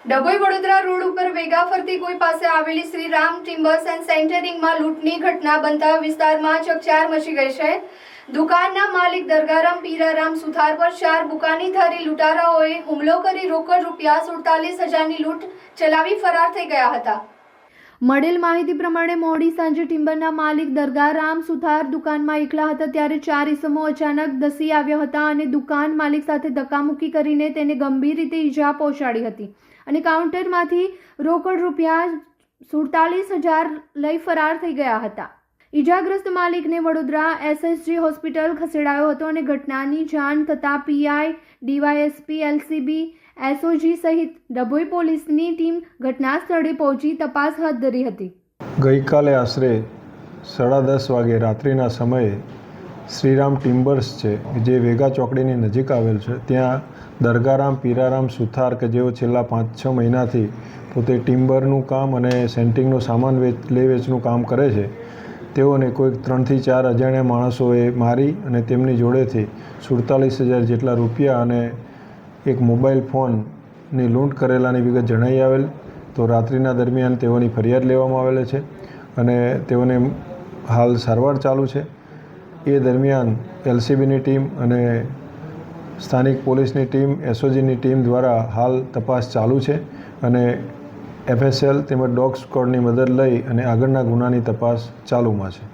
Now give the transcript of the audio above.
Dabhoi Vadodara road ઉપર વેગા ફરતી કોઈ પાસે આવેલી શ્રીરામ ટિમ્બર્સ એન્ડ સેન્ટરિંગમાં લૂંટની ઘટના બનતા વિસ્તારમાં ચકચાર મચી ગઈ છે। દુકાનના માલિક દરગારામ પીરારામ સુથાર પર 4 બુકાનીધારી લૂંટારાઓએ હુમલો કરી રોકડ રૂપિયા 47,000ની લૂંટ ચલાવી ફરાર થઈ ગયા હતા। મળેલ માહિતી પ્રમાણે મોડી સાંજે ટિમ્બરના માલિક દરગારામ સુથાર દુકાનમાં એકલા હતા ત્યારે 4 ઈસમો અચાનક ધસી આવ્યા હતા અને દુકાન માલિક સાથે ધક્કામુક્કી કરીને તેને ગંભીર રીતે ઈજા પહોંચાડી હતી અને કાઉન્ટરમાંથી રોકડ રૂપિયા 47,000 લઈ ફરાર થઈ ગયા હતા। ઈજાગ્રસ્ત માલિકને વડોદરા એસએસજી હોસ્પિટલ ખસેડાયો હતો અને ઘટનાની જાણ થતાં પીઆઈ, ડીવાયએસપી, એલસીબી, એસઓજી સહિત ડભોઈ પોલીસની ટીમ ઘટના સ્થળે પહોંચી તપાસ હાથ ધરી હતી। ગઈકાલે આશરે 10:30 વાગે રાત્રિના સમયે શ્રીરામ ટિમ્બર્સ છે જે વેગા ચોકડીની નજીક આવેલ છે ત્યાં દરગારામ પીરારામ સુથાર કે જેઓ છેલ્લા 5-6 મહિનાથી પોતે ટિમ્બરનું કામ અને સેન્ટિંગનો સામાન લે વેચનું કામ કરે છે તેઓને કોઈક 3 થી 4 અજાણ્યા માણસોએ મારી અને તેમની જોડેથી 47,000 જેટલા રૂપિયા અને એક મોબાઈલ ફોનની લૂંટ કરેલાની વિગત જણાઈ આવેલ। તો રાત્રિના દરમિયાન તેઓની ફરિયાદ લેવામાં આવેલ છે અને તેઓને હાલ સારવાર ચાલુ છે। એ દરમિયાન એલસીબીની ટીમ અને સ્થાનિક પોલીસની ટીમ, એસઓજીની ટીમ દ્વારા હાલ તપાસ ચાલુ છે અને એફએસએલ તેમજ ડોગ સ્ક્વોડની મદદ લઈ અને આગળના ગુનાની તપાસ ચાલુમાં છે।